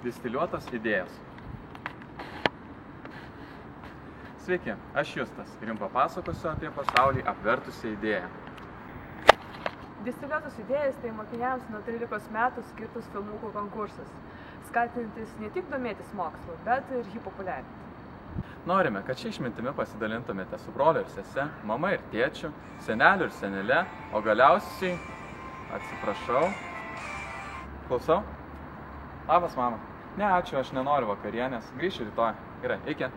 Distiliuotos idėjos. Sveiki, aš Justas ir jums papasakosiu apie pasaulį apvertusią idėją. Distiliuotos idėjas tai mokiniams nuo 13 metų skirtus filmukų konkursas, skatinantis ne tik domėtis mokslu, bet ir jį populiarinti. Norime, kad šią išmintimi pasidalintumėte su broliu ir sese, mama ir tėčiu, seneliu ir senele, o galiausiai, atsiprašau, klausau? Labas, mama. Ne, ačiū, aš nenoriu vakarienės, grįšiu rytoj. Gerai, iki.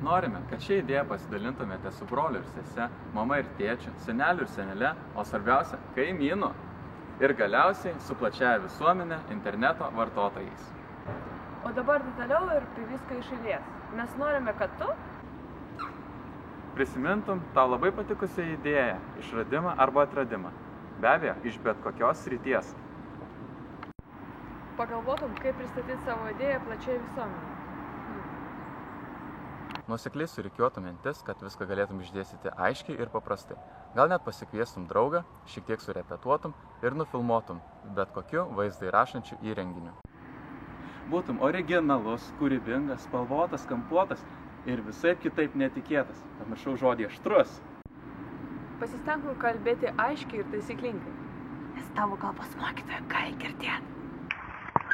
Norime, kad šią idėją pasidalintumėte su broliu ir sese, mama ir tėčiu, seneliu ir senele, o svarbiausia, kaimynu. Ir galiausiai su plačiaja visuomenė, interneto vartotojais. O dabar detaliau ir apie viską iš eilės. Mes norime, kad tu prisimintum tau labai patikusią idėją, išradimą arba atradimą. Be abejo, iš bet kokios srities. pagalvotum, kaip pristatyti savo idėją plačiai visuomenei. Nuosekliai surikiuotum mintis, kad viską galėtum išdėstyti aiškiai ir paprastai. Gal net pasikviestum draugą, šiek tiek surepetuotum ir nufilmuotum bet kokiu vaizdą įrašančiu įrenginiu. Būtum originalus, kūrybingas, spalvotas, kampuotas ir visaip kitaip netikėtas. Pamiršau žodį aštrus. Pasistengtum kalbėti aiškiai ir taisyklingai, nes tavo kalbos mokytoja gali girdėti.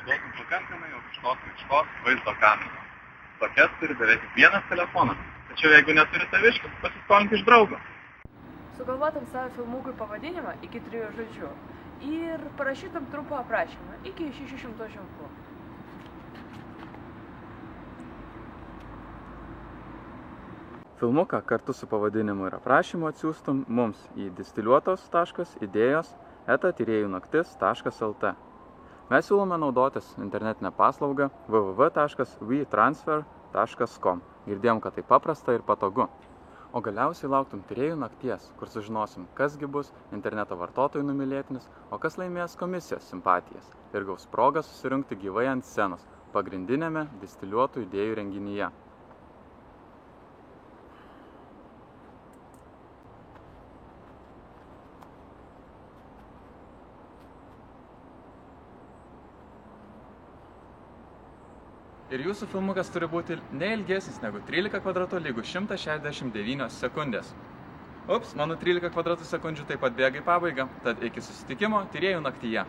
Naudotum pakankamai aukštos vaizdo kamerą. Tokias turi beveik vienas telefonas, tačiau jeigu neturi taviškis, pasiskolink iš draugo. Sugalvotum savo filmukui pavadinimą iki 3 žodžių ir parašytum trumpą aprašymą iki 600 ženklų. Filmuką kartu su pavadinimu ir aprašymu atsiųstum mums į distiliuotos.idėjos@tyrėjunaktis.lt. Mes siūlome naudotis internetinę paslaugą www.wetransfer.com. Girdėjom, kad tai paprasta ir patogu. O galiausiai lauktum tyrėjų nakties, kur sužinosim, kasgi bus interneto vartotojų numylėtinis, o kas laimės komisijos simpatijas ir gaus progą susirinkti gyvai ant scenos, pagrindinėme distiliuotų idėjų renginyje. Ir jūsų filmukas turi būti neilgesnis negu 13 kvadratų lygu 169 sekundės. Ups, mano 13 kvadratų sekundžių taip pat bėga į pabaigą, tad iki susitikimo tyrėjų naktyje.